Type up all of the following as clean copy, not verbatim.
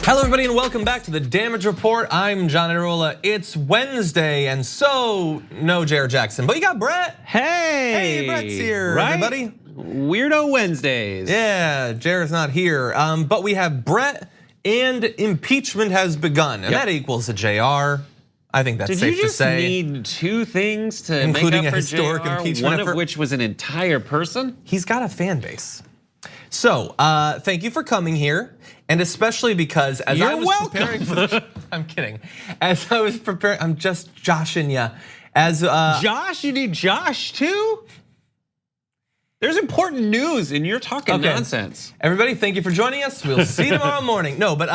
Hello everybody and welcome back to the Damage Report. I'm John Areola. It's Wednesday and so no Jared Jackson, but you got Brett. Hey, Brett's here, right? everybody. Weirdo Wednesdays. Yeah, Jared's not here, but we have Brett and impeachment has begun, and that equals a JR. I think that's safe to say. Did you just need two things to including make up a for historic JR, impeachment one effort? of which was an entire person? He's got a fan base. So, thank you for coming here, and especially because as I was preparing for the I'm kidding. As I was preparing, I'm just joshing you. As Josh, you need Josh too? There's important news and you're talking nonsense. Everybody, thank you for joining us. We'll see you tomorrow morning. No, but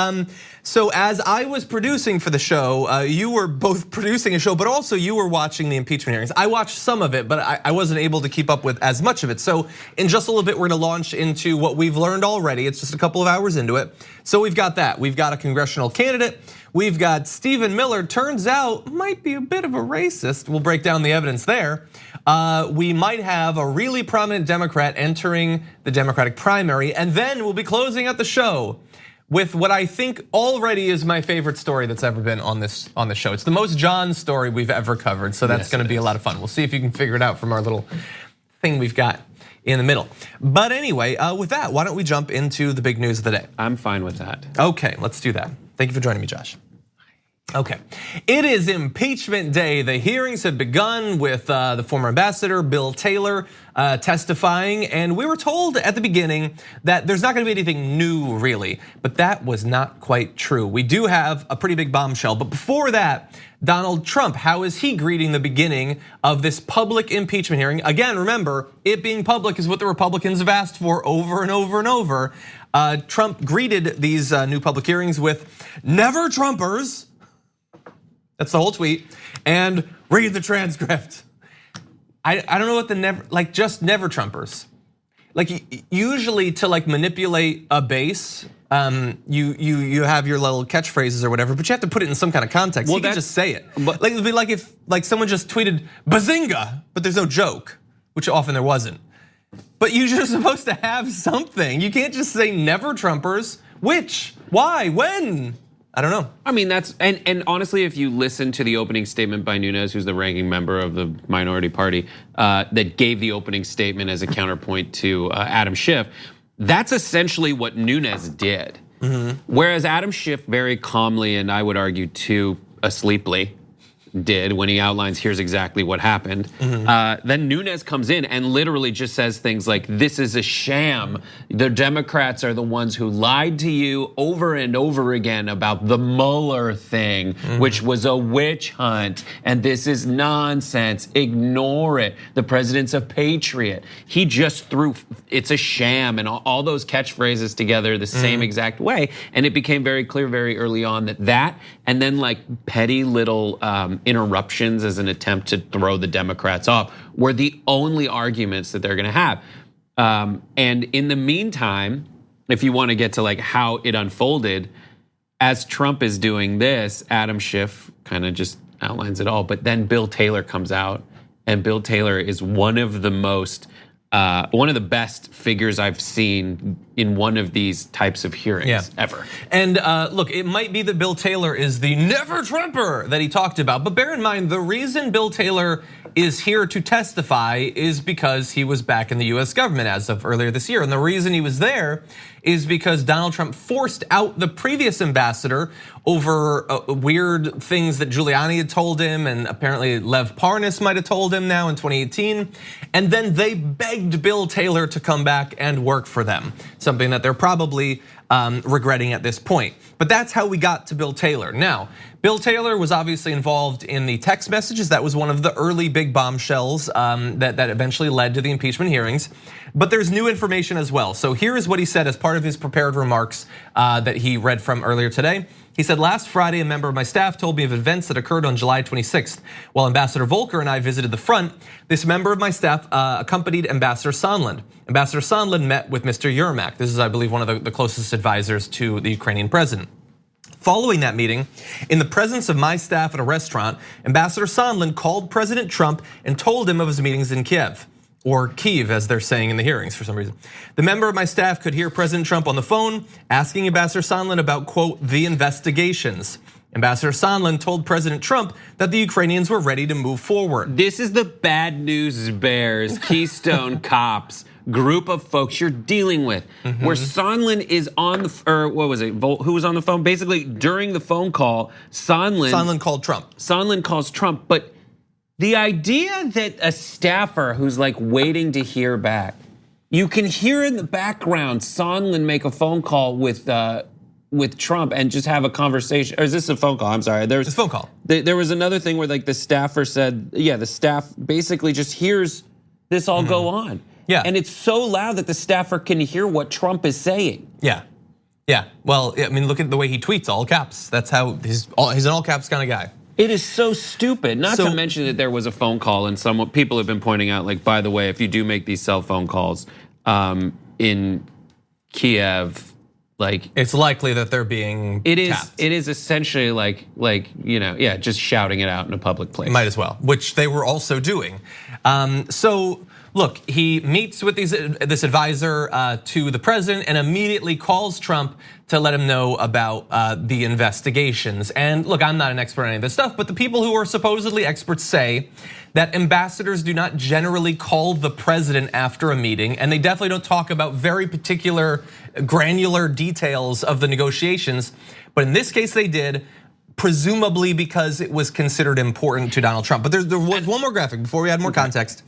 so as I was producing for the show, you were both producing a show, but also you were watching the impeachment hearings. I watched some of it, but I wasn't able to keep up with as much of it. So in just a little bit, we're gonna launch into what we've learned already. It's just a couple of hours into it. So we've got that. We've got a congressional candidate. We've got Stephen Miller, turns out might be a bit of a racist. We'll break down the evidence there. We might have a really prominent Democrat entering the Democratic primary, and then we'll be closing out the show with what I think already is my favorite story that's ever been on this show. It's the most John story we've ever covered, so that's gonna be a lot of fun. We'll see if you can figure it out from our little thing we've got in the middle. But anyway, with that, why don't we jump into the big news of the day? I'm fine with that. Okay, let's do that. Thank you for joining me, Josh. Okay, it is impeachment day. The hearings have begun with the former ambassador, Bill Taylor, testifying. And we were told at the beginning that there's not gonna be anything new really, but that was not quite true. We do have a pretty big bombshell, but before that, Donald Trump, how is he greeting the beginning of this public impeachment hearing? Again, remember, it being public is what the Republicans have asked for over and over and over. Trump greeted these new public hearings with "Never Trumpers." That's the whole tweet, and read the transcript. I don't know what the never, like just never Trumpers. Like usually to like manipulate a base, you have your little catchphrases or whatever, but you have to put it in some kind of context. Well, you can just say it. But like it'd be like if like someone just tweeted "Bazinga," but there's no joke, which often there wasn't. But you're just supposed to have something. You can't just say "Never Trumpers." Which? Why? When? I don't know. I mean, that's, and honestly, if you listen to the opening statement by Nunes, who's the ranking member of the minority party, that gave the opening statement as a counterpoint to Adam Schiff, that's essentially what Nunes did. Whereas Adam Schiff very calmly, and I would argue too asleeply, did when he outlines here's exactly what happened. Then Nunes comes in and literally just says things like, this is a sham. The Democrats are the ones who lied to you over and over again about the Mueller thing, which was a witch hunt, and this is nonsense, ignore it. The president's a patriot. He just threw, it's a sham, and all those catchphrases together the same exact way. And it became very clear very early on that and then like petty little interruptions as an attempt to throw the Democrats off were the only arguments that they're gonna have. And in the meantime, if you wanna get to like how it unfolded, as Trump is doing this, Adam Schiff kind of just outlines it all, but then Bill Taylor comes out, and Bill Taylor is one of the most, one of the best figures I've seen in one of these types of hearings ever. And look, it might be that Bill Taylor is the never Trumper that he talked about, but bear in mind, the reason Bill Taylor is here to testify is because he was back in the US government as of earlier this year. And the reason he was there is because Donald Trump forced out the previous ambassador over weird things that Giuliani had told him, and apparently Lev Parnas might have told him now in 2018. And then they begged Bill Taylor to come back and work for them, something that they're probably regretting at this point. But that's how we got to Bill Taylor. Now, Bill Taylor was obviously involved in the text messages. That was one of the early big bombshells that eventually led to the impeachment hearings. But there's new information as well. So here is what he said as part of his prepared remarks that he read from earlier today. He said, last Friday, a member of my staff told me of events that occurred on July 26th. While Ambassador Volker and I visited the front, this member of my staff accompanied Ambassador Sondland. Ambassador Sondland met with Mr. Yermak. This is, I believe, one of the closest advisors to the Ukrainian president. Following that meeting, in the presence of my staff at a restaurant, Ambassador Sondland called President Trump and told him of his meetings in Kiev. or Kyiv, as they're saying in the hearings for some reason. The member of my staff could hear President Trump on the phone asking Ambassador Sondland about, quote, the investigations. Ambassador Sondland told President Trump that the Ukrainians were ready to move forward. This is the bad news bears, Keystone Cops group of folks you're dealing with, where Sondland is on the, or what was it? Who was on the phone? Basically, during the phone call, Sondland called Trump. Sondland calls Trump, but the idea that a staffer who's like waiting to hear back, you can hear in the background Sondland make a phone call with Trump and just have a conversation. Or is this a phone call? I'm sorry. It's a phone call. There was another thing where like the staffer said, yeah, the staff basically just hears this all go on. Yeah. And it's so loud that the staffer can hear what Trump is saying. Yeah. Well, I mean, look at the way he tweets, all caps. That's how he's an all caps kind of guy. It is so stupid. Not to mention that there was a phone call, and some people have been pointing out, like, by the way, if you do make these cell phone calls in Kiev, like it's likely that they're being tapped. It is essentially like just shouting it out in a public place. Might as well, which they were also doing. So look, he meets with this advisor to the president and immediately calls Trump to let him know about the investigations. And look, I'm not an expert on any of this stuff, but the people who are supposedly experts say that ambassadors do not generally call the president after a meeting, and they definitely don't talk about very particular granular details of the negotiations. But in this case, they did, presumably because it was considered important to Donald Trump. But there was one more graphic before we add more context.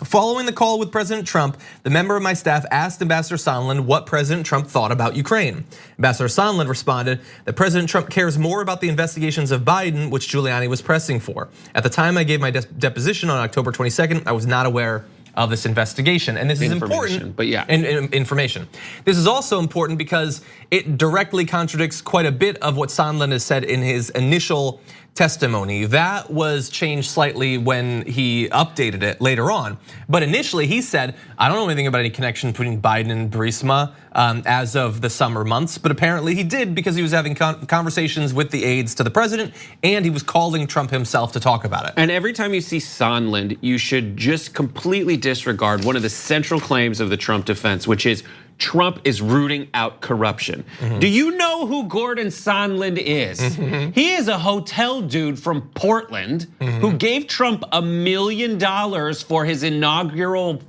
Following the call with President Trump, the member of my staff asked Ambassador Sondland what President Trump thought about Ukraine. Ambassador Sondland responded that President Trump cares more about the investigations of Biden, which Giuliani was pressing for. At the time I gave my deposition on October 22nd, I was not aware of this investigation. And this is important, but yeah. Information. This is also important because it directly contradicts quite a bit of what Sondland has said in his initial testimony. That was changed slightly when he updated it later on. But initially he said, I don't know anything about any connection between Biden and Burisma as of the summer months, but apparently he did because he was having conversations with the aides to the president and he was calling Trump himself to talk about it. And every time you see Sondland, you should just completely disregard one of the central claims of the Trump defense, which is Trump is rooting out corruption. Do you know who Gordon Sondland is? He is a hotel dude from Portland who gave Trump $1 million for his inaugural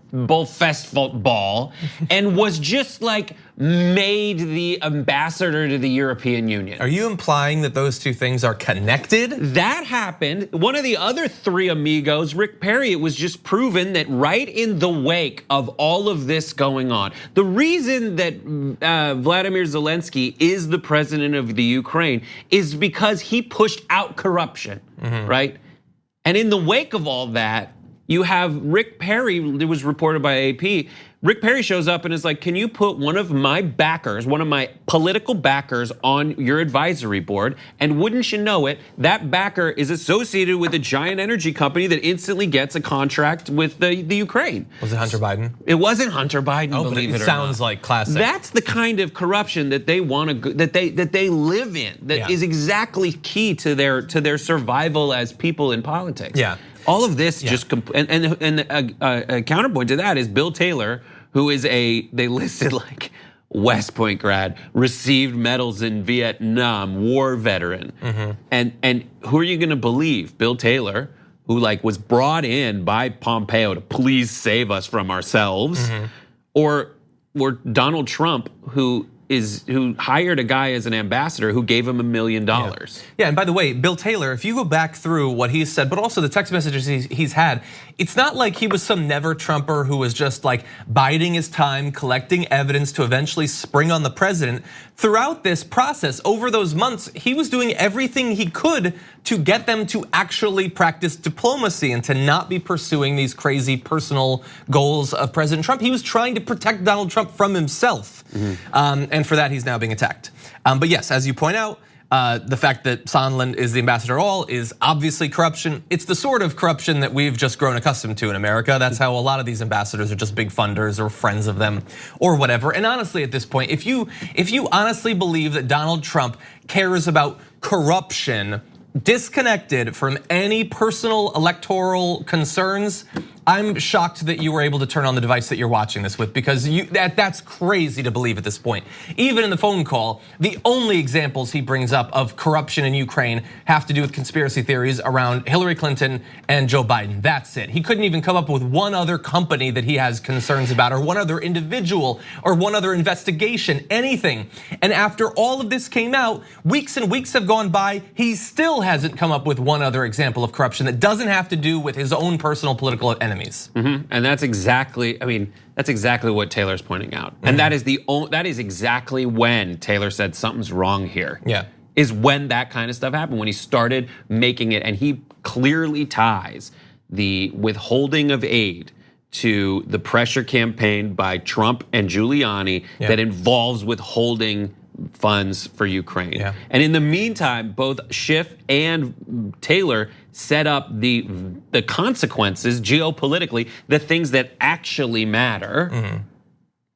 festival ball and was just like made the ambassador to the European Union. Are you implying that those two things are connected? That happened. One of the other three amigos, Rick Perry, it was just proven that right in the wake of all of this going on, the reason that Vladimir Zelensky is the president of the Ukraine is because he pushed out corruption, right? And in the wake of all that, you have Rick Perry, it was reported by AP, Rick Perry shows up and is like, can you put one of my backers, one of my political backers on your advisory board? And wouldn't you know it, that backer is associated with a giant energy company that instantly gets a contract with the Ukraine. Was it Hunter Biden? It wasn't Hunter Biden, believe it or not. Sounds like classic. That's the kind of corruption that they want to, that they live in, that is exactly key to their survival as people in politics. Yeah. All of this just, and a counterpoint to that is Bill Taylor, who is they listed like West Point grad, received medals in Vietnam, war veteran. And who are you gonna believe? Bill Taylor, who like was brought in by Pompeo to please save us from ourselves, or Donald Trump, who hired a guy as an ambassador who gave him $1 million. Yeah, and by the way, Bill Taylor, if you go back through what he said, but also the text messages he's had, it's not like he was some never Trumper who was just like biding his time, collecting evidence to eventually spring on the president. Throughout this process, over those months, he was doing everything he could to get them to actually practice diplomacy and to not be pursuing these crazy personal goals of President Trump. He was trying to protect Donald Trump from himself. And for that, he's now being attacked. But yes, as you point out, the fact that Sondland is the ambassador at all is obviously corruption. It's the sort of corruption that we've just grown accustomed to in America. That's how a lot of these ambassadors are just big funders or friends of them or whatever. And honestly, at this point, if you honestly believe that Donald Trump cares about corruption disconnected from any personal electoral concerns, I'm shocked that you were able to turn on the device that you're watching this with, because that's crazy to believe at this point. Even in the phone call, the only examples he brings up of corruption in Ukraine have to do with conspiracy theories around Hillary Clinton and Joe Biden. That's it. He couldn't even come up with one other company that he has concerns about, or one other individual, or one other investigation, anything. And after all of this came out, weeks and weeks have gone by, he still hasn't come up with one other example of corruption that doesn't have to do with his own personal political enemies. And that's exactly, that's exactly what Taylor's pointing out. And that is exactly when Taylor said something's wrong here. Yeah. Is when that kind of stuff happened, when he started making it, and he clearly ties the withholding of aid to the pressure campaign by Trump and Giuliani that involves withholding funds for Ukraine. Yeah. And in the meantime, both Schiff and Taylor set up the consequences geopolitically, the things that actually matter.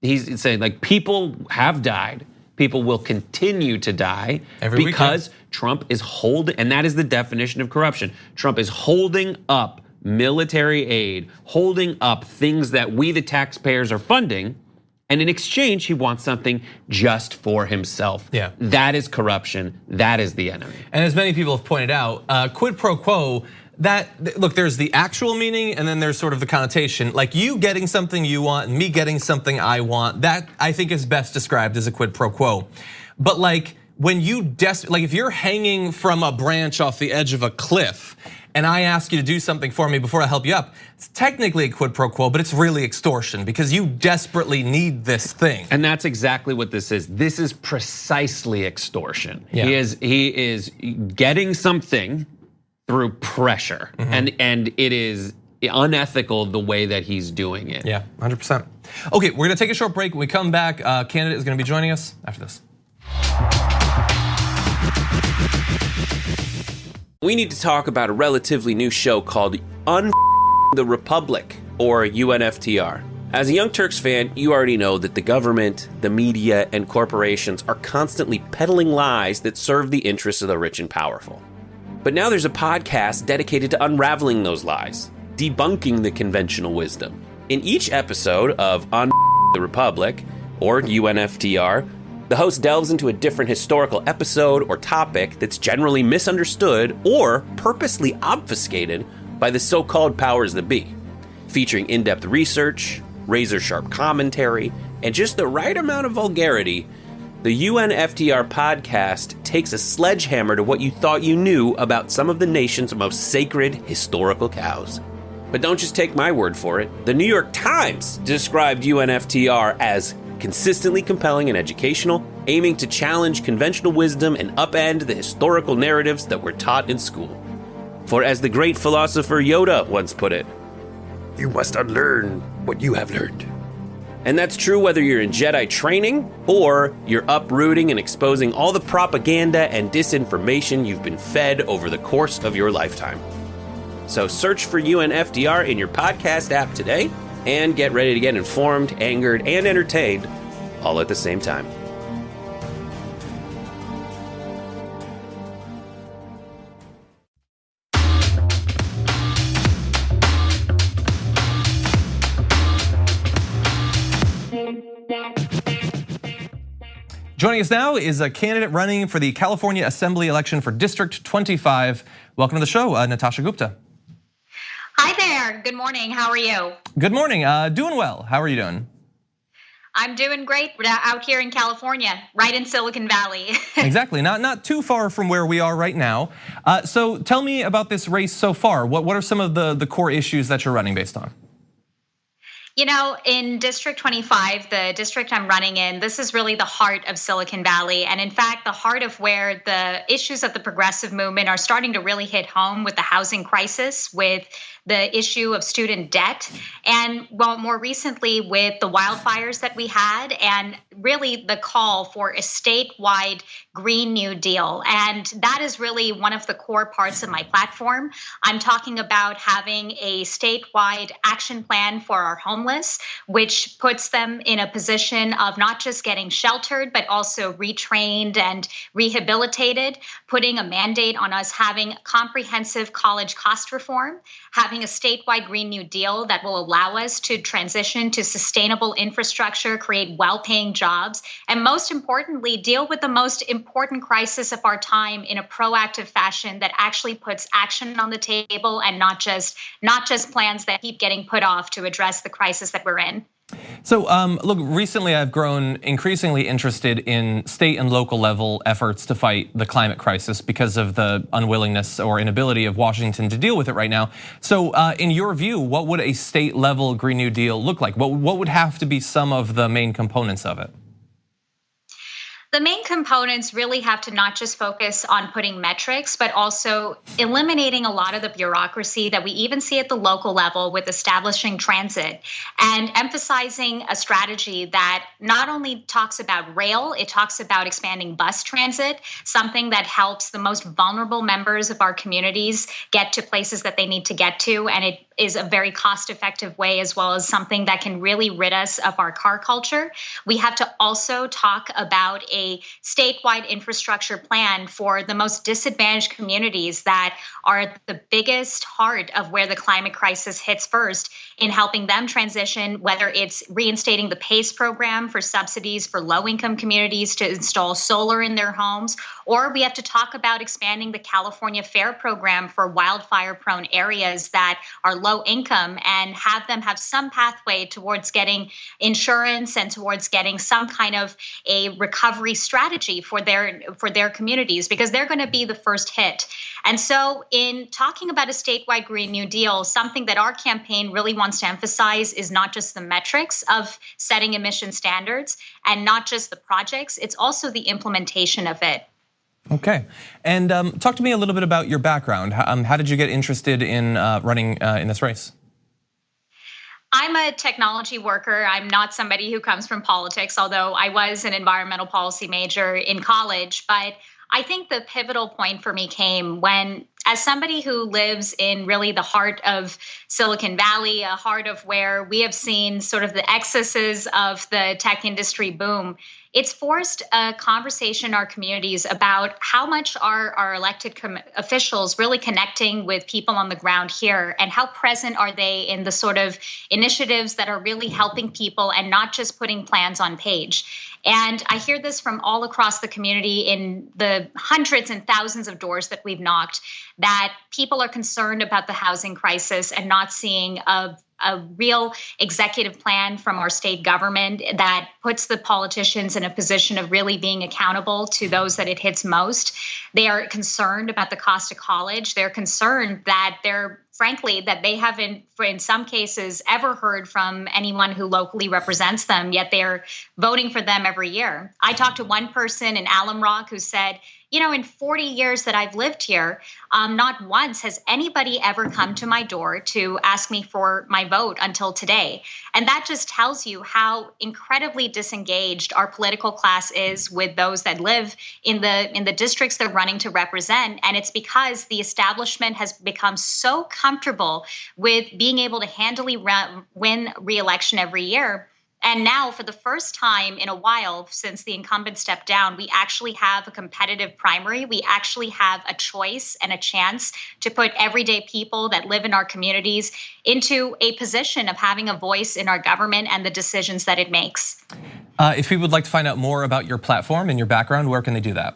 He's saying, like, people have died. People will continue to die because Trump is holding, and that is the definition of corruption. Trump is holding up military aid, holding up things that we, the taxpayers, are funding. And in exchange, he wants something just for himself. Yeah. That is corruption. That is the enemy. And as many people have pointed out, quid pro quo, look, there's the actual meaning and then there's sort of the connotation. Like you getting something you want and me getting something I want, that I think is best described as a quid pro quo. But like when if you're hanging from a branch off the edge of a cliff and I ask you to do something for me before I help you up, it's technically a quid pro quo, but it's really extortion because you desperately need this thing. And that's exactly what this is. This is precisely extortion. Yeah. He is getting something through pressure, and it is unethical the way that he's doing it. Yeah, 100%. Okay, we're gonna take a short break. When we come back, candidate is gonna be joining us after this. We need to talk about a relatively new show called the Republic, or UNFTR. As a Young Turks fan, you already know that the government, the media, and corporations are constantly peddling lies that serve the interests of the rich and powerful. But now there's a podcast dedicated to unraveling those lies, debunking the conventional wisdom. In each episode of the Republic, or UNFTR, the host delves into a different historical episode or topic that's generally misunderstood or purposely obfuscated by the so-called powers that be. Featuring in-depth research, razor-sharp commentary, and just the right amount of vulgarity, the UNFTR podcast takes a sledgehammer to what you thought you knew about some of the nation's most sacred historical cows. But don't just take my word for it. The New York Times described UNFTR as consistently compelling and educational, aiming to challenge conventional wisdom and upend the historical narratives that were taught in school. For as the great philosopher Yoda once put it, "You must unlearn what you have learned." And that's true whether you're in Jedi training or you're uprooting and exposing all the propaganda and disinformation you've been fed over the course of your lifetime. So search for UNFTR in your podcast app today and get ready to get informed, angered, and entertained all at the same time. Joining us now is a candidate running for the California Assembly election for District 25. Welcome to the show, Natasha Gupta. Hi there, good morning, how are you? Good morning, doing well. How are you doing? I'm doing great. We're out here in California, right in Silicon Valley. Exactly, not too far from where we are right now. So tell me about this race so far. What are some of the core issues that you're running based on? You know, in District 25, the district I'm running in, this is really the heart of Silicon Valley. And in fact, the heart of where the issues of the progressive movement are starting to really hit home with the housing crisis, with the issue of student debt, and well, more recently with the wildfires that we had, and really the call for a statewide Green New Deal. And that is really one of the core parts of my platform. I'm talking about having a statewide action plan for our homeless, which puts them in a position of not just getting sheltered, but also retrained and rehabilitated, putting a mandate on us having comprehensive college cost reform, having having a statewide Green New Deal that will allow us to transition to sustainable infrastructure, create well-paying jobs, and most importantly, deal with the most important crisis of our time in a proactive fashion that actually puts action on the table and not just plans that keep getting put off to address the crisis that we're in. So look, recently I've grown increasingly interested in state and local level efforts to fight the climate crisis because of the unwillingness or inability of Washington to deal with it right now. So in your view, what would a state level Green New Deal look like? What would have to be some of the main components of it? The main components really have to not just focus on putting metrics, but also eliminating a lot of the bureaucracy that we even see at the local level with establishing transit, and emphasizing a strategy that not only talks about rail, it talks about expanding bus transit, something that helps the most vulnerable members of our communities get to places that they need to get to. And it is a very cost-effective way, as well as something that can really rid us of our car culture. We have to also talk about a statewide infrastructure plan for the most disadvantaged communities that are the biggest heart of where the climate crisis hits first, in helping them transition, whether it's reinstating the PACE program for subsidies for low-income communities to install solar in their homes, or we have to talk about expanding the California FAIR program for wildfire-prone areas that are low income, and have them have some pathway towards getting insurance and towards getting some kind of a recovery strategy for their communities, because they're going to be the first hit. And so in talking about a statewide Green New Deal, something that our campaign really wants to emphasize is not just the metrics of setting emission standards and not just the projects, it's also the implementation of it. Okay, and talk to me a little bit about your background. How did you get interested in running in this race? I'm a technology worker. I'm not somebody who comes from politics, although I was an environmental policy major in college. But I think the pivotal point for me came when, as somebody who lives in really the heart of Silicon Valley, a heart of where we have seen sort of the excesses of the tech industry boom, it's forced a conversation in our communities about how much are our elected officials really connecting with people on the ground here, and how present are they in the sort of initiatives that are really helping people and not just putting plans on page. And I hear this from all across the community in the hundreds and thousands of doors that we've knocked, that people are concerned about the housing crisis and not seeing a real executive plan from our state government that puts the politicians in a position of really being accountable to those that it hits most. They are concerned about the cost of college. They're concerned that frankly, that they haven't, in some cases, ever heard from anyone who locally represents them, yet they're voting for them every year. I talked to one person in Alum Rock who said, you know, in 40 years that I've lived here, not once has anybody ever come to my door to ask me for my vote until today. And that just tells you how incredibly disengaged our political class is with those that live in the districts they're running to represent. And it's because the establishment has become so comfortable with being able to handily win re-election every year. And now, for the first time in a while, since the incumbent stepped down, we actually have a competitive primary. We actually have a choice and a chance to put everyday people that live in our communities into a position of having a voice in our government and the decisions that it makes. If people would like to find out more about your platform and your background, where can they do that?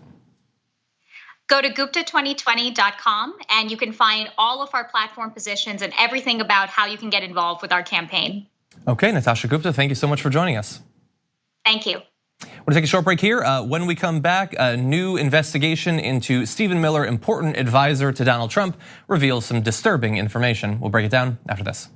Go to Gupta2020.com and you can find all of our platform positions and everything about how you can get involved with our campaign. Okay, Natasha Gupta, thank you so much for joining us. Thank you. We're gonna take a short break here. When we come back, a new investigation into Stephen Miller, important advisor to Donald Trump, reveals some disturbing information. We'll break it down after this.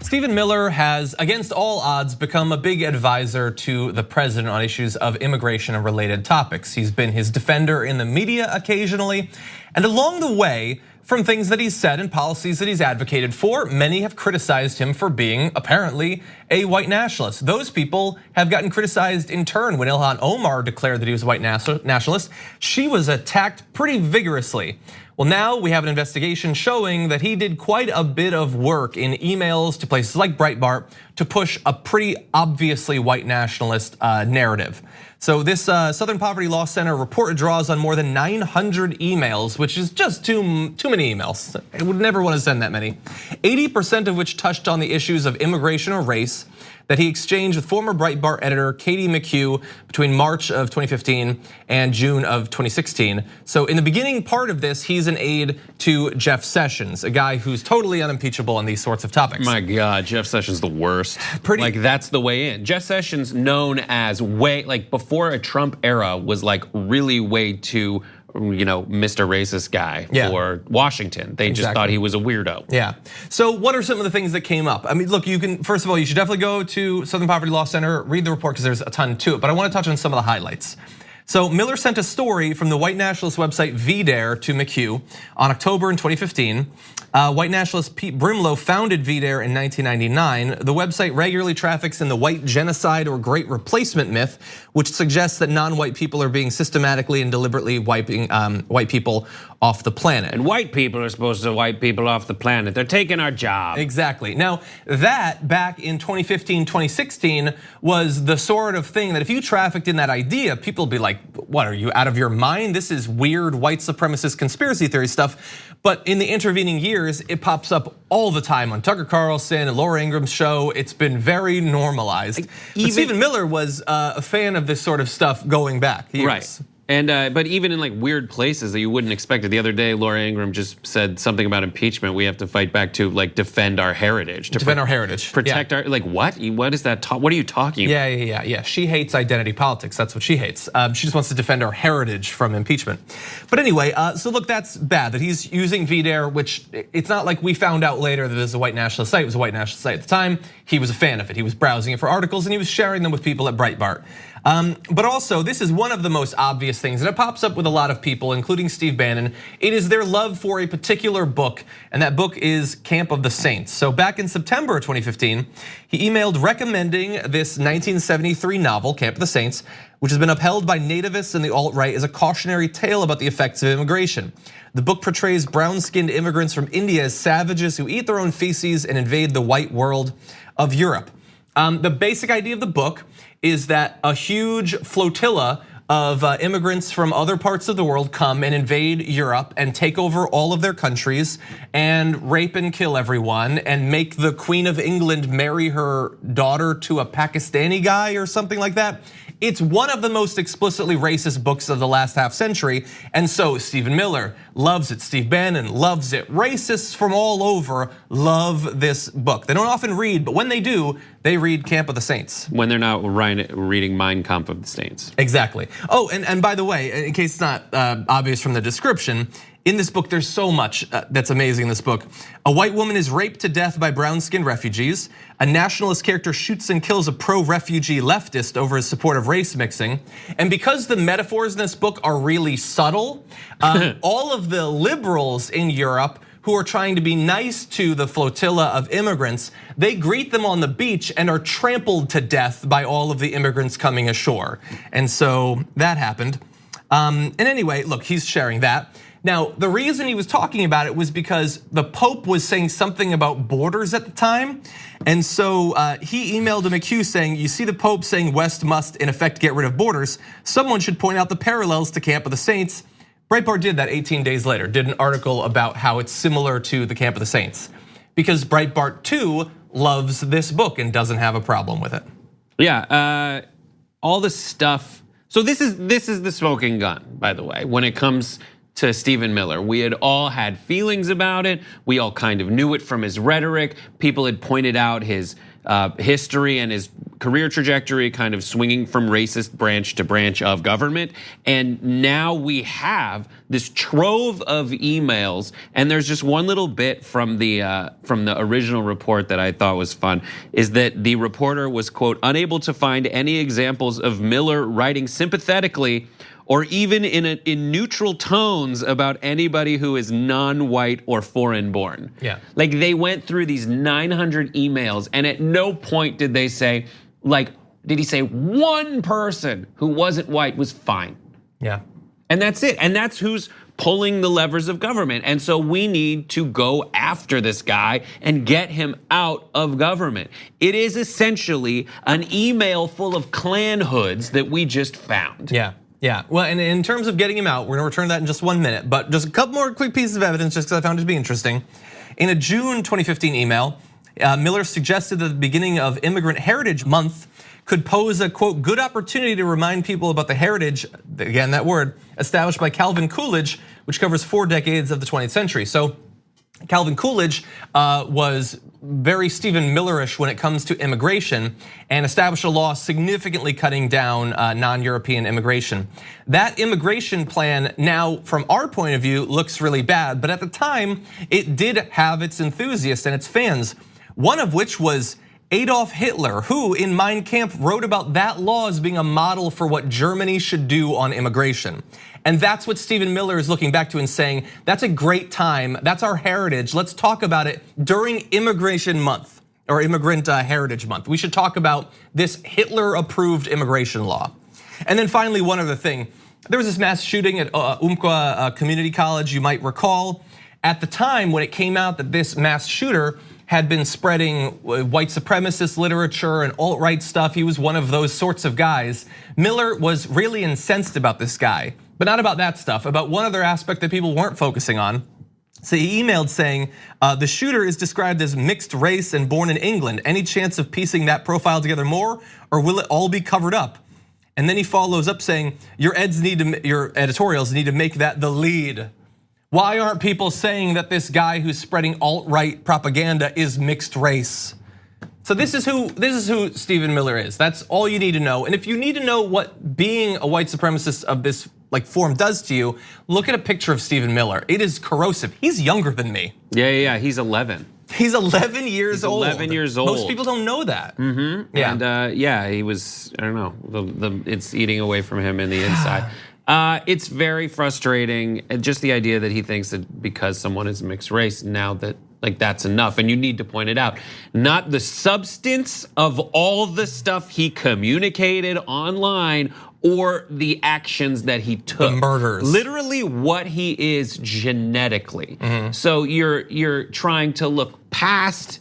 Stephen Miller has, against all odds, become a big advisor to the president on issues of immigration and related topics. He's been his defender in the media occasionally, and along the way, from things that he's said and policies that he's advocated for, many have criticized him for being apparently a white nationalist. Those people have gotten criticized in turn. When Ilhan Omar declared that he was a white nationalist, she was attacked pretty vigorously. Well, now we have an investigation showing that he did quite a bit of work in emails to places like Breitbart to push a pretty obviously white nationalist narrative. So this Southern Poverty Law Center report draws on more than 900 emails, which is just too many emails. I would never want to send that many. 80% of which touched on the issues of immigration or race that he exchanged with former Breitbart editor Katie McHugh between March of 2015 and June of 2016. So in the beginning part of this, he's an aide to Jeff Sessions, a guy who's totally unimpeachable on these sorts of topics. My God, Jeff Sessions the worst. Like that's the way in. Jeff Sessions known as like before a Trump era was like really way too, Mr. Racist guy for Washington. They just thought he was a weirdo. Yeah. So what are some of the things that came up? I mean, look, first of all, you should definitely go to Southern Poverty Law Center, read the report because there's a ton to it, but I want to touch on some of the highlights. So Miller sent a story from the white nationalist website VDare to McHugh on October in 2015. White nationalist Pete Brimlow founded VDare in 1999. The website regularly traffics in the white genocide or great replacement myth, which suggests that non-white people are being systematically and deliberately wiping white people off the planet. And white people are supposed to wipe people off the planet. They're taking our job. Exactly. Now, that back in 2015, 2016 was the sort of thing that if you trafficked in that idea, people would be like, what, are you out of your mind? This is weird white supremacist conspiracy theory stuff. But in the intervening years, it pops up all the time on Tucker Carlson and Laura Ingraham's show. It's been very normalized. But Stephen Miller was a fan of this sort of stuff going back years. Right. And but even in like weird places that you wouldn't expect it. The other day, Laura Ingraham just said something about impeachment. We have to fight back to like defend our heritage. To defend our heritage. Protect our, like what? What is that? What are you talking about? Yeah. She hates identity politics. That's what she hates. She just wants to defend our heritage from impeachment. But anyway, so look, that's bad that he's using VDare, which it's not like we found out later that this is a white nationalist site. It was a white nationalist site at the time. He was a fan of it. He was browsing it for articles and he was sharing them with people at Breitbart. But also, this is one of the most obvious things, and it pops up with a lot of people, including Steve Bannon. It is their love for a particular book, and that book is Camp of the Saints. So back in September of 2015, he emailed recommending this 1973 novel, Camp of the Saints, which has been upheld by nativists and the alt-right as a cautionary tale about the effects of immigration. The book portrays brown-skinned immigrants from India as savages who eat their own feces and invade the white world of Europe. The basic idea of the book is that a huge flotilla of immigrants from other parts of the world come and invade Europe and take over all of their countries and rape and kill everyone and make the Queen of England marry her daughter to a Pakistani guy or something like that. It's one of the most explicitly racist books of the last half century. And so Stephen Miller loves it. Steve Bannon loves it. Racists from all over love this book. They don't often read, but when they do, they read Camp of the Saints. When they're not reading Mein Kampf of the Saints. Exactly. Oh, and by the way, in case it's not obvious from the description, in this book, there's so much that's amazing in this book. A white woman is raped to death by brown-skinned refugees. A nationalist character shoots and kills a pro-refugee leftist over his support of race mixing. And because the metaphors in this book are really subtle, all of the liberals in Europe who are trying to be nice to the flotilla of immigrants, they greet them on the beach and are trampled to death by all of the immigrants coming ashore. And so that happened. And anyway, look, he's sharing that. Now, the reason he was talking about it was because the Pope was saying something about borders at the time. And so he emailed to McHugh saying, you see the Pope saying West must in effect get rid of borders. Someone should point out the parallels to Camp of the Saints. Breitbart did that 18 days later, did an article about how it's similar to the Camp of the Saints. Because Breitbart too loves this book and doesn't have a problem with it. Yeah, all this stuff. So this is the smoking gun, by the way, when it comes to Stephen Miller. We had all had feelings about it. We all kind of knew it from his rhetoric. People had pointed out his history and his career trajectory kind of swinging from racist branch to branch of government. And now we have this trove of emails. And there's just one little bit from the original report that I thought was fun, is that the reporter was, quote, unable to find any examples of Miller writing sympathetically or even in neutral tones about anybody who is non-white or foreign-born. Yeah. Like they went through these 900 emails and at no point did they say, like, did he say one person who wasn't white was fine? Yeah. And that's it. And that's who's pulling the levers of government. And so we need to go after this guy and get him out of government. It is essentially an email full of Klan hoods that we just found. Yeah, well, and in terms of getting him out, we're gonna return to that in just 1 minute, but just a couple more quick pieces of evidence just because I found it to be interesting. In a June 2015 email, Miller suggested that the beginning of Immigrant Heritage Month could pose a, quote, good opportunity to remind people about the heritage, again, that word, established by Calvin Coolidge, which covers 4 decades of the 20th century. So Calvin Coolidge was very Stephen Millerish when it comes to immigration and established a law significantly cutting down non-European immigration. That immigration plan now, from our point of view, looks really bad, but at the time, it did have its enthusiasts and its fans, one of which was Adolf Hitler, who in Mein Kampf wrote about that law as being a model for what Germany should do on immigration. And that's what Stephen Miller is looking back to and saying, that's a great time, that's our heritage, let's talk about it during Immigration Month, or Immigrant Heritage Month. We should talk about this Hitler-approved immigration law. And then finally, one other thing. There was this mass shooting at Umpqua Community College, you might recall. At the time when it came out that this mass shooter had been spreading white supremacist literature and alt-right stuff. He was one of those sorts of guys. Miller was really incensed about this guy, but not about that stuff, about one other aspect that people weren't focusing on. So he emailed saying, the shooter is described as mixed race and born in England. Any chance of piecing that profile together more, or will it all be covered up? And then he follows up saying, your editorials need to make that the lead. Why aren't people saying that this guy who's spreading alt-right propaganda is mixed race? So this is who Stephen Miller is. That's all you need to know. And if you need to know what being a white supremacist of this form does to you, look at a picture of Stephen Miller. It is corrosive. He's younger than me. Yeah, he's 11. He's 11 years old. 11 years old. Most people don't know that. Yeah. And he was, I don't know, it's eating away from him in the inside. It's very frustrating, just the idea that he thinks that because someone is mixed race, now that that's enough, and you need to point it out. Not the substance of all the stuff he communicated online or the actions that he took. The murders. Literally what he is genetically. So you're trying to look past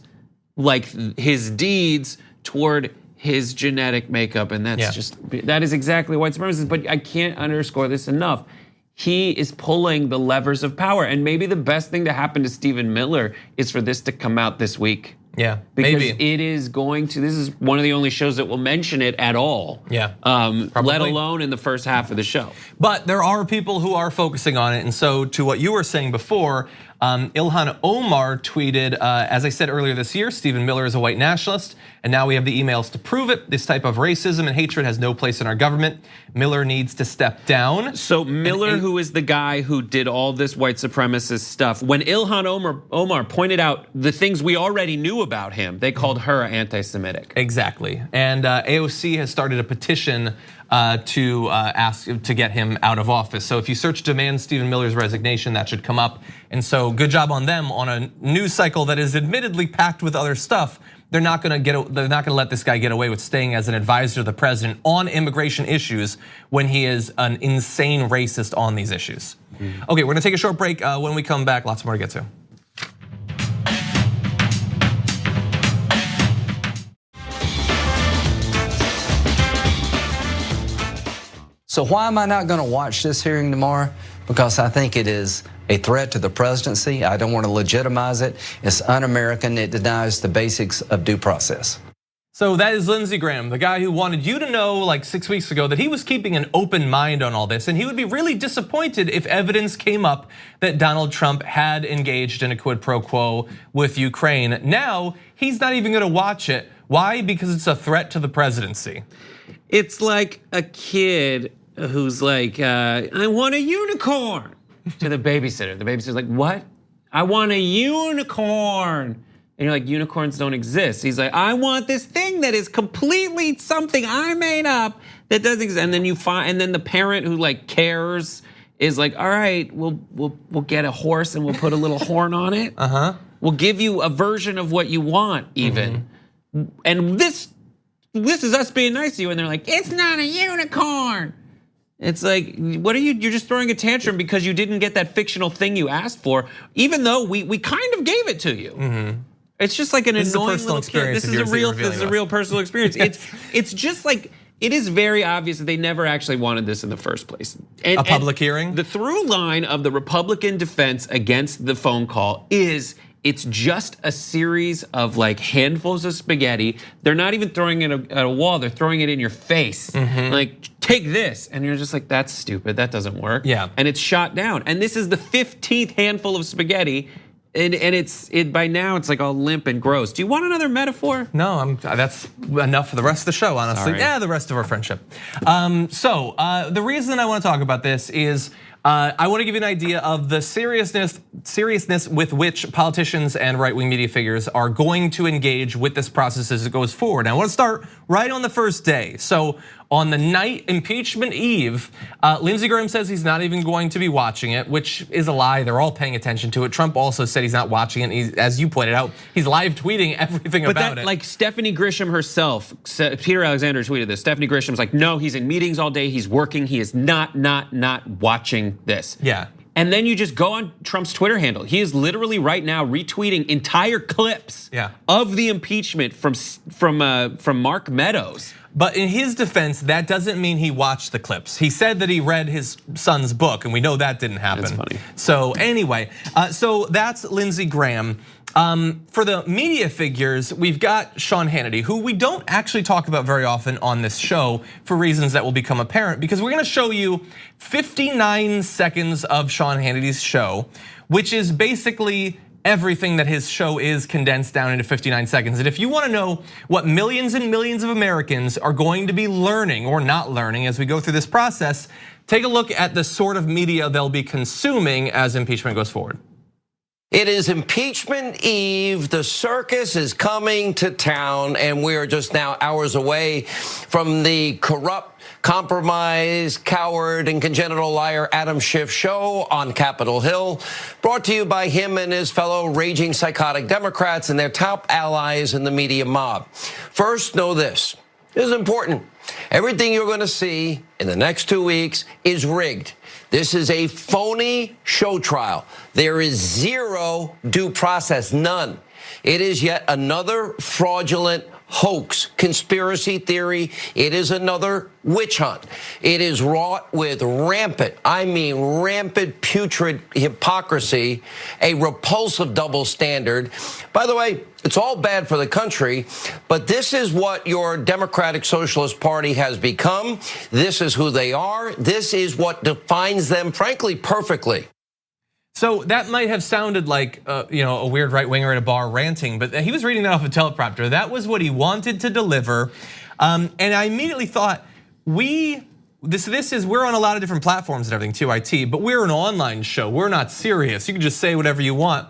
his deeds toward his genetic makeup, and that is exactly white supremacist. But I can't underscore this enough. He is pulling the levers of power, and maybe the best thing to happen to Stephen Miller is for this to come out this week. Yeah, because maybe. it is going to. This is one of the only shows that will mention it at all. Yeah, let alone in the first half of the show. But there are people who are focusing on it, and so to what you were saying before, Ilhan Omar tweeted, as I said earlier this year, Stephen Miller is a white nationalist, and now we have the emails to prove it. This type of racism and hatred has no place in our government. Miller needs to step down. So Miller, who is the guy who did all this white supremacist stuff, when Ilhan Omar pointed out the things we already knew about him, they called her anti-Semitic. Exactly, and AOC has started a petition to ask to get him out of office. So if you search demand Stephen Miller's resignation, that should come up. And so good job on them on a news cycle that is admittedly packed with other stuff. They're not going to let this guy get away with staying as an advisor to the president on immigration issues when he is an insane racist on these issues. Okay, we're going to take a short break. When we come back, lots more to get to. So why am I not going to watch this hearing tomorrow? Because I think it is a threat to the presidency. I don't want to legitimize it. It's un-American. It denies the basics of due process. So that is Lindsey Graham, the guy who wanted you to know 6 weeks ago that he was keeping an open mind on all this, and he would be really disappointed if evidence came up that Donald Trump had engaged in a quid pro quo with Ukraine. Now, he's not even going to watch it. Why? Because it's a threat to the presidency. It's like a kid who's like, I want a unicorn, to the babysitter. The babysitter's like, what? I want a unicorn. And you're like, unicorns don't exist. He's like, I want this thing that is completely something I made up that doesn't exist. And then and then the parent who cares is like, all right, we'll get a horse and we'll put a little horn on it. We'll give you a version of what you want, even. And this is us being nice to you. And they're like, it's not a unicorn. It's like, what are you? You're just throwing a tantrum because you didn't get that fictional thing you asked for, even though we kind of gave it to you. It's just like an annoying little kid. This is a real personal experience. It's just like, it is very obvious that they never actually wanted this in the first place. A public hearing? The through line of the Republican defense against the phone call is, it's just a series of like handfuls of spaghetti. They're not even throwing it at a wall, they're throwing it in your face. Like, take this. And you're just like, that's stupid, that doesn't work. Yeah. And it's shot down. And this is the 15th handful of spaghetti. And it's by now it's like all limp and gross. Do you want another metaphor? No, that's enough for the rest of the show, honestly. Sorry. Yeah, the rest of our friendship. The reason I want to talk about this is I want to give you an idea of the seriousness with which politicians and right-wing media figures are going to engage with this process as it goes forward. And I want to start right on the first day. So on the night, impeachment eve, Lindsey Graham says he's not even going to be watching it, which is a lie. They're all paying attention to it. Trump also said he's not watching it. As you pointed out, he's live tweeting everything about it. Like Stephanie Grisham herself, Peter Alexander tweeted this. Stephanie Grisham's like, no, he's in meetings all day. He's working. He is not watching this. Yeah. And then you just go on Trump's Twitter handle. He is literally right now retweeting entire clips of the impeachment from Mark Meadows. But in his defense, that doesn't mean he watched the clips. He said that he read his son's book, and we know that didn't happen. That's funny. So anyway, so that's Lindsey Graham. For the media figures, we've got Sean Hannity, who we don't actually talk about very often on this show for reasons that will become apparent, because we're gonna show you 59 seconds of Sean Hannity's show, which is basically everything that his show is condensed down into 59 seconds. And if you wanna know what millions and millions of Americans are going to be learning or not learning as we go through this process, take a look at the sort of media they'll be consuming as impeachment goes forward. It is impeachment eve. The circus is coming to town, and we are just now hours away from the corrupt, compromised, coward, and congenital liar Adam Schiff show on Capitol Hill, brought to you by him and his fellow raging psychotic Democrats and their top allies in the media mob. First, know this. This is important. Everything you're going to see in the next 2 weeks is rigged. This is a phony show trial. There is zero due process, none. It is yet another fraudulent hoax, conspiracy theory. It is another witch hunt. It is wrought with rampant, putrid hypocrisy, a repulsive double standard. By the way, it's all bad for the country, but this is what your Democratic Socialist Party has become. This is who they are. This is what defines them, frankly, perfectly. So that might have sounded like a weird right winger at a bar ranting, but he was reading that off a teleprompter. That was what he wanted to deliver, and I immediately thought, we're on a lot of different platforms and everything too, IT, but we're an online show. We're not serious. You can just say whatever you want.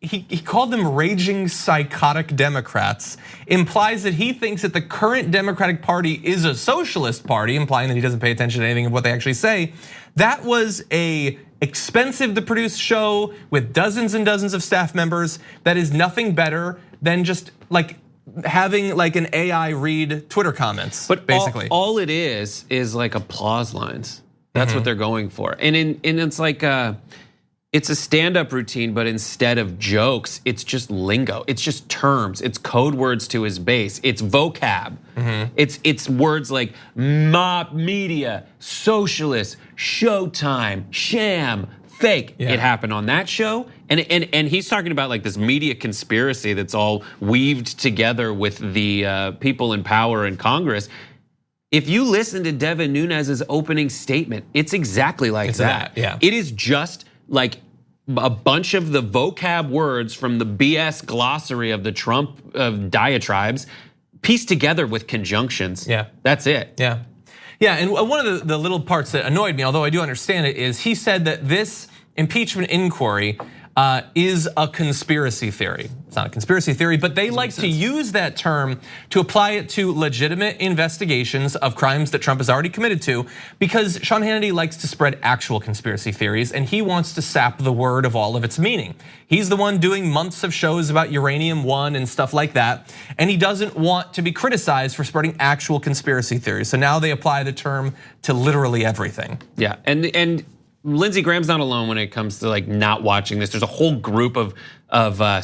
He called them raging psychotic Democrats, implies that he thinks that the current Democratic Party is a socialist party, implying that he doesn't pay attention to anything of what they actually say. That was a expensive to produce show with dozens and dozens of staff members that is nothing better than just like having like an AI read Twitter comments. But basically, all it is like applause lines. That's what they're going for, and it's like it's a stand-up routine, but instead of jokes, it's just lingo. It's just terms. It's code words to his base. It's vocab. It's words like mob media, socialist, showtime, sham, fake. It happened on that show, and he's talking about like this media conspiracy that's all weaved together with the people in power in Congress. If you listen to Devin Nunes's opening statement, it's exactly like that. It is just like a bunch of the vocab words from the BS glossary of the Trump diatribes pieced together with conjunctions. That's it. Yeah, and one of the little parts that annoyed me, although I do understand it, is he said that this impeachment inquiry is a conspiracy theory. It's not a conspiracy theory, but they like to use that term to apply it to legitimate investigations of crimes that Trump has already committed to, because Sean Hannity likes to spread actual conspiracy theories and he wants to sap the word of all of its meaning. He's the one doing months of shows about Uranium One and stuff like that, and he doesn't want to be criticized for spreading actual conspiracy theories. So now they apply the term to literally everything. Yeah, and Lindsey Graham's not alone when it comes to like not watching this. There's a whole group of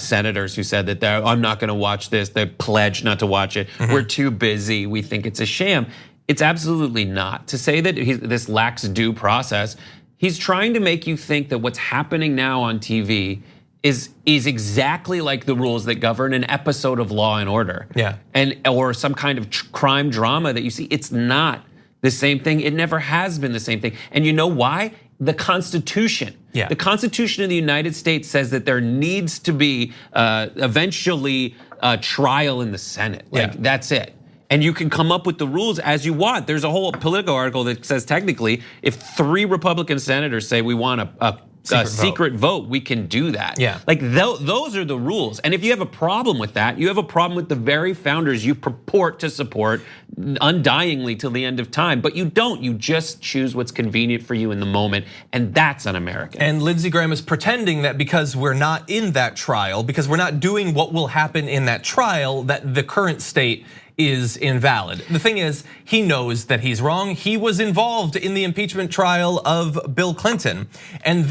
senators who said that I'm not going to watch this. They pledged not to watch it. We're too busy. We think it's a sham. It's absolutely not. To say that this lacks due process, he's trying to make you think that what's happening now on TV is exactly like the rules that govern an episode of Law and Order. Yeah. Or some kind of crime drama that you see. It's not the same thing. It never has been the same thing. And you know why? The Constitution. Yeah. The Constitution of the United States says that there needs to be eventually a trial in the Senate. Like that's it. And you can come up with the rules as you want. There's a whole Politico article that says technically, if 3 Republican senators say we want a secret vote, we can do that. Yeah. Like those are the rules. And if you have a problem with that, you have a problem with the very founders you purport to support undyingly till the end of time. But you don't. You just choose what's convenient for you in the moment, and that's un-American. And Lindsey Graham is pretending that because we're not in that trial, because we're not doing what will happen in that trial, that the current state is invalid. The thing is, he knows that he's wrong. He was involved in the impeachment trial of Bill Clinton. And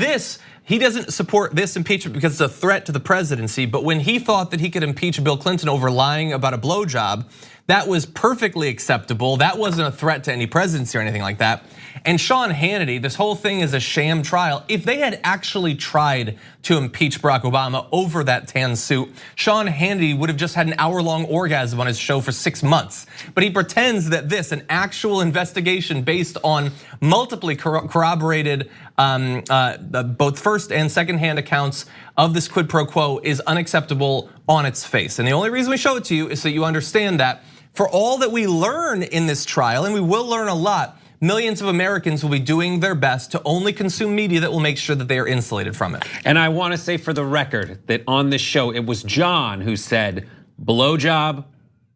he doesn't support this impeachment because it's a threat to the presidency, but when he thought that he could impeach Bill Clinton over lying about a blowjob, that was perfectly acceptable. That wasn't a threat to any presidency or anything like that. And Sean Hannity, this whole thing is a sham trial. If they had actually tried to impeach Barack Obama over that tan suit, Sean Hannity would have just had an hour-long orgasm on his show for 6 months. But he pretends that an actual investigation based on multiply corroborated both first and second-hand accounts of this quid pro quo is unacceptable on its face. And the only reason we show it to you is so you understand that for all that we learn in this trial, and we will learn a lot, millions of Americans will be doing their best to only consume media that will make sure that they are insulated from it. And I want to say for the record that on this show, it was John who said blowjob,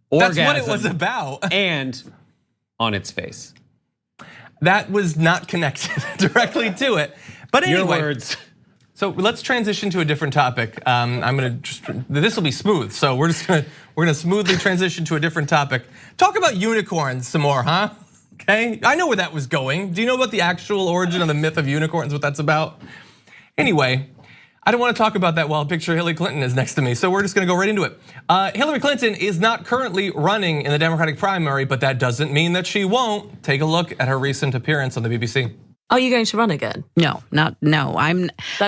orgasm. That's what it was about. And on its face. That was not connected directly to it. But anyway. Your words. So let's transition to a different topic. This will be smooth. So we're gonna smoothly transition to a different topic. Talk about unicorns some more, huh? Okay, I know where that was going. Do you know about the actual origin of the myth of unicorns, what that's about? Anyway, I don't want to talk about that while a picture of Hillary Clinton is next to me, so we're just gonna go right into it. Hillary Clinton is not currently running in the Democratic primary, but that doesn't mean that she won't. Take a look at her recent appearance on the BBC. Are you going to run again? No. That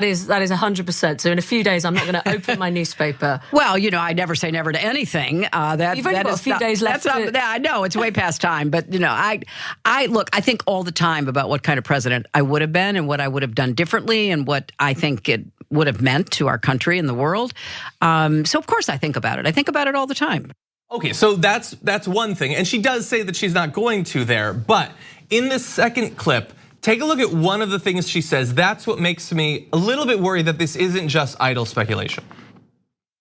is 100%. So in a few days, I'm not going to open my newspaper. Well, I never say never to anything. You've only got a few days left. I know it's way past time, but I think all the time about what kind of president I would have been and what I would have done differently and what I think it would have meant to our country and the world. So of course I think about it. I think about it all the time. Okay, so that's one thing, and she does say that she's not going to there. But in this second clip, take a look at one of the things she says. That's what makes me a little bit worried that this isn't just idle speculation.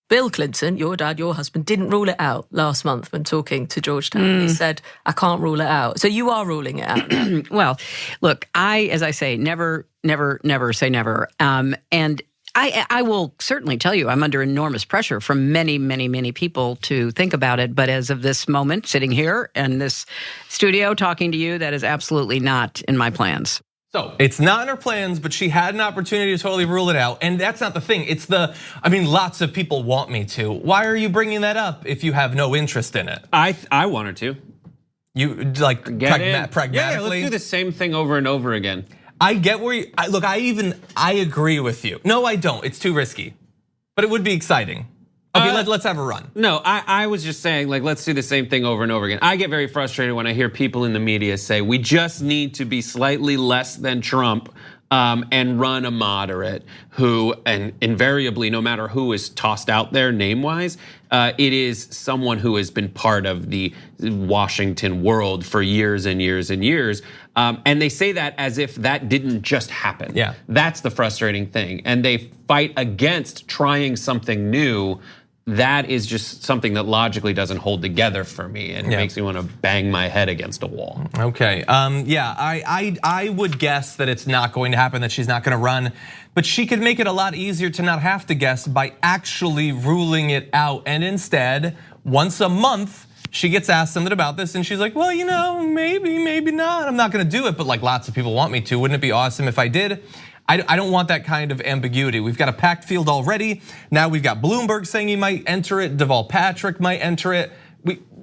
Bill Clinton, your dad, your husband, didn't rule it out last month when talking to Georgetown. He said, I can't rule it out. So you are ruling it out now. Well, look, as I say, never say never. And I will certainly tell you I'm under enormous pressure from many, many, many people to think about it. But as of this moment, sitting here in this studio talking to you, that is absolutely not in my plans. So it's not in her plans, but she had an opportunity to totally rule it out. And that's not the thing. It's lots of people want me to. Why are you bringing that up if you have no interest in it? I wanted to. You like pragmatically? Yeah, let's do the same thing over and over again. I get where you, look, I agree with you. No, I don't, it's too risky. But it would be exciting. Okay, let's have a run. No, I was just saying, let's do the same thing over and over again. I get very frustrated when I hear people in the media say, we just need to be slightly less than Trump and run a moderate who, and invariably, no matter who is tossed out there name-wise, it is someone who has been part of the Washington world for years and years and years. And they say that as if that didn't just happen. Yeah. That's the frustrating thing. And they fight against trying something new. That is just something that logically doesn't hold together for me and makes me want to bang my head against a wall. Okay, yeah, I would guess that it's not going to happen, that she's not going to run, but she could make it a lot easier to not have to guess by actually ruling it out. And instead, once a month, she gets asked something about this and she's like, well, maybe not. I'm not going to do it, but like lots of people want me to. Wouldn't it be awesome if I did? I don't want that kind of ambiguity. We've got a packed field already. Now we've got Bloomberg saying he might enter it. Deval Patrick might enter it.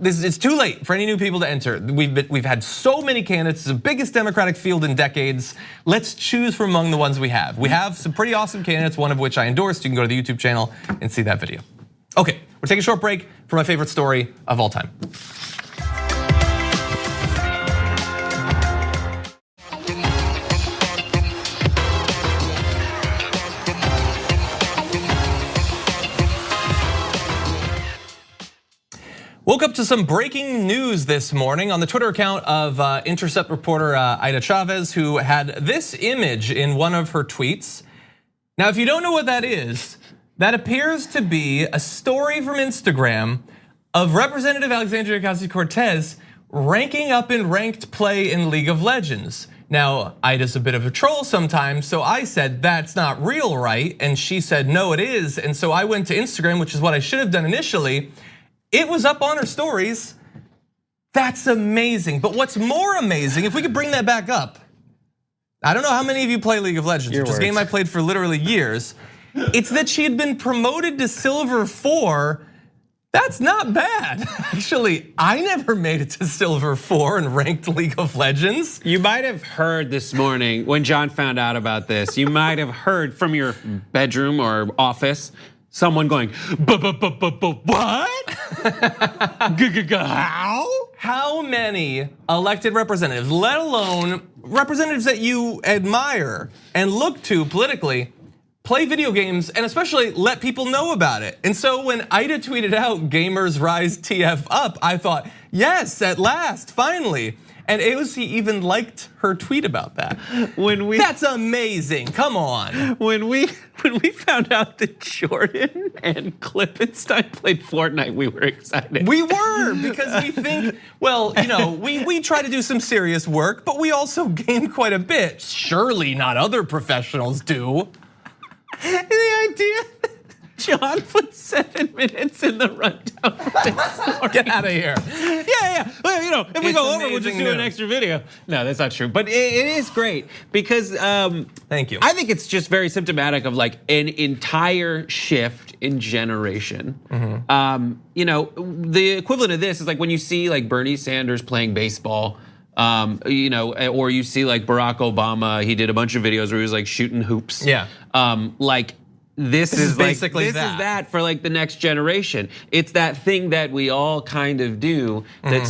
It's too late for any new people to enter. We've had so many candidates. It's the biggest Democratic field in decades. Let's choose from among the ones we have. We have some pretty awesome candidates, one of which I endorsed. You can go to the YouTube channel and see that video. Okay, we're taking a short break for my favorite story of all time. Woke up to some breaking news this morning on the Twitter account of Intercept reporter Ida Chavez, who had this image in one of her tweets. Now, if you don't know what that is, that appears to be a story from Instagram of Representative Alexandria Ocasio-Cortez ranking up in ranked play in League of Legends. Now, Ida's a bit of a troll sometimes, so I said, that's not real, right? And she said, no, it is. And so I went to Instagram, which is what I should have done initially. It was up on her stories. That's amazing. But what's more amazing, if we could bring that back up, I don't know how many of you play League of Legends, which is a game I played for literally years. It's that she had been promoted to Silver 4. That's not bad. Actually, I never made it to Silver 4 in ranked League of Legends. You might have heard this morning when John found out about this, you might have heard from your bedroom or office, someone going, what? How? How many elected representatives, let alone representatives that you admire and look to politically, play video games and especially let people know about it? And so when Ida tweeted out gamers rise TF up, I thought, yes, at last, finally. And AOC even liked her tweet about that. That's amazing, come on. When we found out that Jordan and Klippenstein played Fortnite, we were excited. We were, because we think, well, we try to do some serious work, but we also game quite a bit. Surely not other professionals do. The idea that John put 7 minutes in the rundown for this story. Get out of here. Yeah. Well, if we go over, we'll just do an extra video. No, that's not true. But it is great because thank you. I think it's just very symptomatic of like an entire shift in generation. The equivalent of this is like when you see like Bernie Sanders playing baseball. Or you see like Barack Obama, he did a bunch of videos where he was like shooting hoops. Yeah. This is basically this is that for like the next generation. It's that thing that we all kind of do that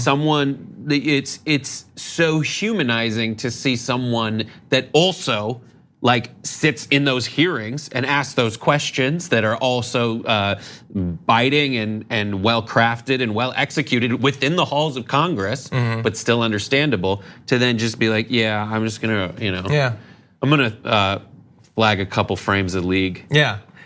it's so humanizing to see someone that also like sits in those hearings and asks those questions that are also biting and well crafted and well executed within the halls of Congress, but still understandable, to then just be like, yeah, I'm just gonna, I'm gonna flag a couple frames of League.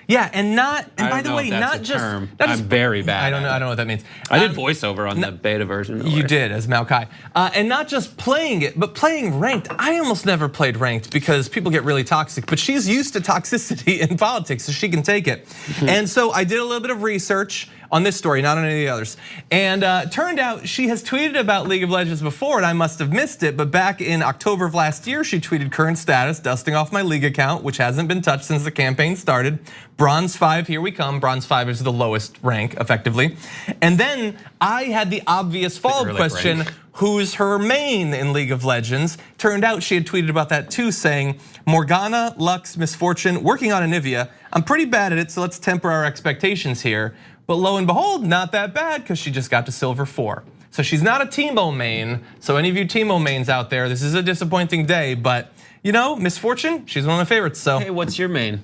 Yeah, and by the way, not just I'm very bad. I don't know what that means. I did voiceover on the beta version. You did as Maokai, and not just playing it, but playing ranked. I almost never played ranked because people get really toxic. But she's used to toxicity in politics, so she can take it. And so I did a little bit of research on this story, not on any of the others. And turned out she has tweeted about League of Legends before, and I must have missed it, but back in October of last year, she tweeted current status, dusting off my League account, which hasn't been touched since the campaign started. Bronze 5, here we come. Bronze 5 is the lowest rank, effectively. And then I had the obvious follow-up question, who's her main in League of Legends? Turned out she had tweeted about that too, saying, Morgana, Lux, Misfortune, working on Anivia. I'm pretty bad at it, so let's temper our expectations here. But lo and behold, not that bad, because she just got to Silver 4. So she's not a Teemo main. So any of you Teemo mains out there, this is a disappointing day, but Misfortune, she's one of my favorites. So, Hey, what's your main?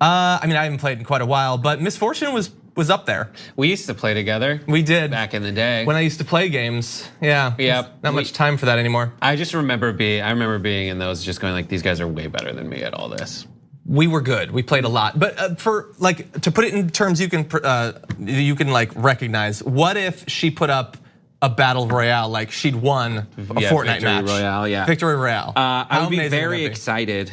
I haven't played in quite a while, but Misfortune was up there. We used to play together. We did back in the day when I used to play games. Yeah. Yep. Not much time for that anymore. I remember being in those, just going like, these guys are way better than me at all this. We were good. We played a lot, but to put it in terms you can recognize. What if she put up a battle royale, like she'd won a Fortnite match? Victory Royale, yeah. Victory Royale. I would be very excited.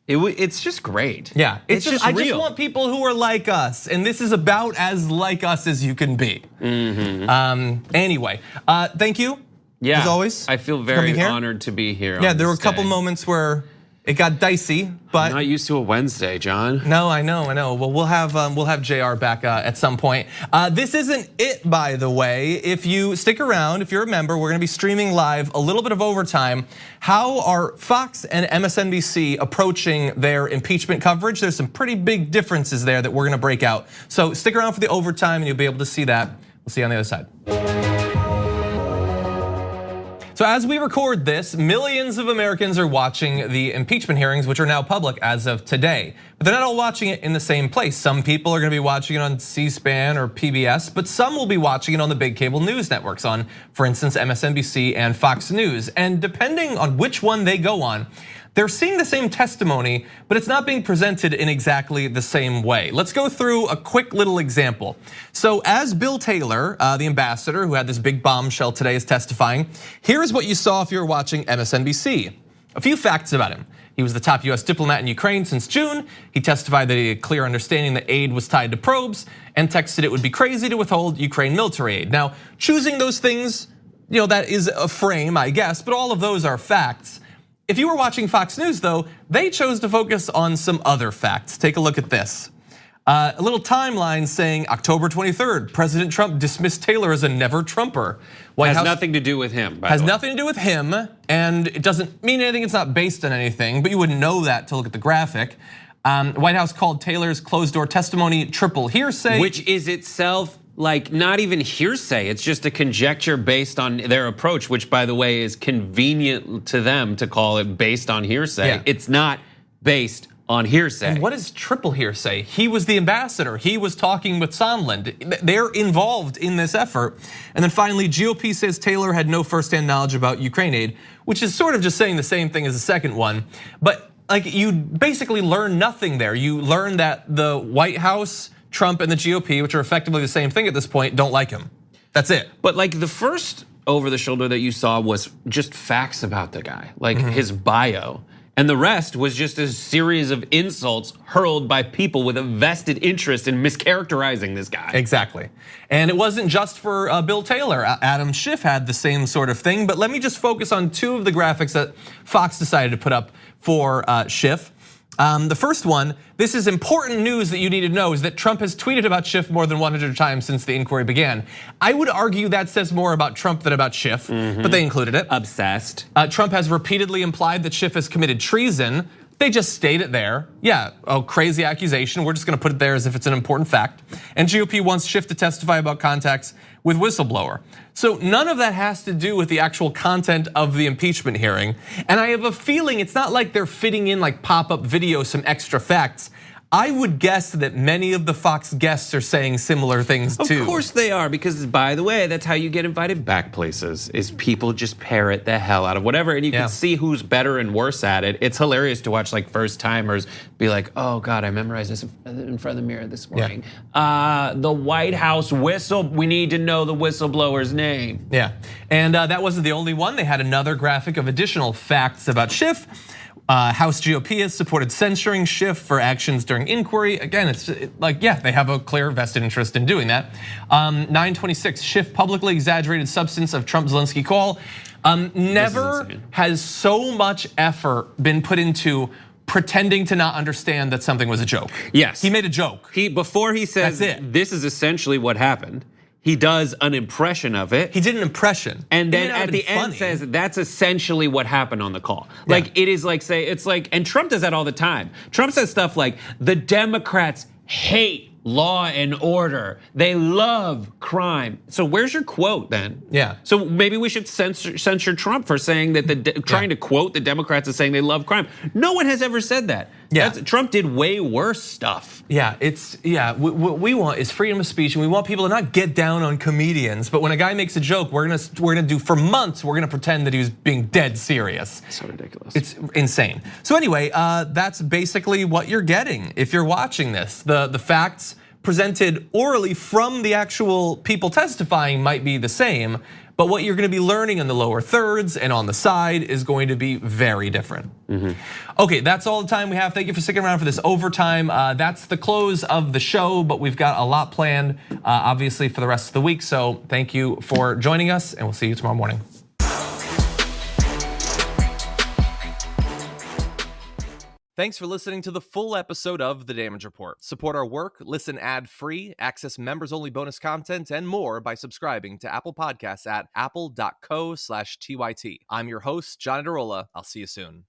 It's just great. Yeah, it's just real. I just want people who are like us, and this is about as like us as you can be. Anyway, thank you. Yeah, as always. I feel very honored to be here. Yeah, there were a couple moments where it got dicey, but I'm not used to a Wednesday, John. No, I know. Well, we'll have JR back at some point. This isn't it, by the way. If you stick around, if you're a member, we're gonna be streaming live a little bit of overtime. How are Fox and MSNBC approaching their impeachment coverage? There's some pretty big differences there that we're gonna break out. So stick around for the overtime and you'll be able to see that. We'll see you on the other side. So as we record this, millions of Americans are watching the impeachment hearings, which are now public as of today. But they're not all watching it in the same place. Some people are gonna be watching it on C-SPAN or PBS, but some will be watching it on the big cable news networks on, for instance, MSNBC and Fox News. And depending on which one they go on, they're seeing the same testimony, but it's not being presented in exactly the same way. Let's go through a quick little example. So as Bill Taylor, the ambassador who had this big bombshell today, is testifying, here's what you saw if you were watching MSNBC. A few facts about him. He was the top US diplomat in Ukraine since June. He testified that he had a clear understanding that aid was tied to probes and texted it would be crazy to withhold Ukraine military aid. Now, choosing those things, that is a frame, I guess, but all of those are facts. If you were watching Fox News though, they chose to focus on some other facts. Take a look at this. A little timeline saying October 23rd, President Trump dismissed Taylor as a never Trumper. White House nothing to do with him. Has nothing to do with him, and it doesn't mean anything, it's not based on anything, but you wouldn't know that to look at the graphic. White House called Taylor's closed door testimony triple hearsay. Which is itself like not even hearsay, it's just a conjecture based on their approach, which by the way is convenient to them to call it based on hearsay. Yeah. It's not based on hearsay. And what is triple hearsay? He was the ambassador, he was talking with Sondland. They're involved in this effort. And then finally, GOP says Taylor had no firsthand knowledge about Ukraine aid, which is sort of just saying the same thing as the second one. But you basically learn nothing there. You learn that the White House, Trump and the GOP, which are effectively the same thing at this point, don't like him. That's it. But the first over the shoulder that you saw was just facts about the guy, his bio. And the rest was just a series of insults hurled by people with a vested interest in mischaracterizing this guy. Exactly. And it wasn't just for Bill Taylor. Adam Schiff had the same sort of thing. But let me just focus on two of the graphics that Fox decided to put up for Schiff. The first one, this is important news that you need to know, is that Trump has tweeted about Schiff more than 100 times since the inquiry began. I would argue that says more about Trump than about Schiff, but they included it. Obsessed. Trump has repeatedly implied that Schiff has committed treason. They just stayed it there. Yeah, a crazy accusation. We're just gonna put it there as if it's an important fact. And GOP wants Schiff to testify about contacts with whistleblower. So none of that has to do with the actual content of the impeachment hearing. And I have a feeling it's not like they're fitting in like pop-up video, some extra facts. I would guess that many of the Fox guests are saying similar things too. Of course they are, because by the way, that's how you get invited back places, is people just parrot the hell out of whatever, and you can see who's better and worse at it. It's hilarious to watch first timers be like, oh God, I memorized this in front of the mirror this morning. The White House we need to know the whistleblower's name. Yeah, and that wasn't the only one. They had another graphic of additional facts about Schiff. House GOP has supported censoring Schiff for actions during inquiry. Again, it's they have a clear vested interest in doing that. 926, Schiff publicly exaggerated substance of Trump-Zelensky call. Never has so much effort been put into pretending to not understand that something was a joke. Yes. He made a joke. Before he says this is essentially what happened, he does an impression of it. He did an impression. And then at the end says that's essentially what happened on the call. It is and Trump does that all the time. Trump says stuff like, the Democrats hate law and order. They love crime. So where's your quote then? Yeah. So maybe we should censure Trump for saying that trying to quote the Democrats as saying they love crime. No one has ever said that. Yeah. Trump did way worse stuff. Yeah, what we want is freedom of speech, and we want people to not get down on comedians. But when a guy makes a joke, we're gonna do for months. We're gonna pretend that he was being dead serious. So ridiculous. It's insane. So anyway, that's basically what you're getting if you're watching this. The facts presented orally from the actual people testifying might be the same, but what you're going to be learning in the lower thirds and on the side is going to be very different. Okay, that's all the time we have. Thank you for sticking around for this overtime. That's the close of the show, but we've got a lot planned, obviously, for the rest of the week. So thank you for joining us, and we'll see you tomorrow morning. Thanks for listening to the full episode of The Damage Report. Support our work, listen ad-free, access members-only bonus content, and more by subscribing to Apple Podcasts at apple.co/TYT. I'm your host, John Aderola. I'll see you soon.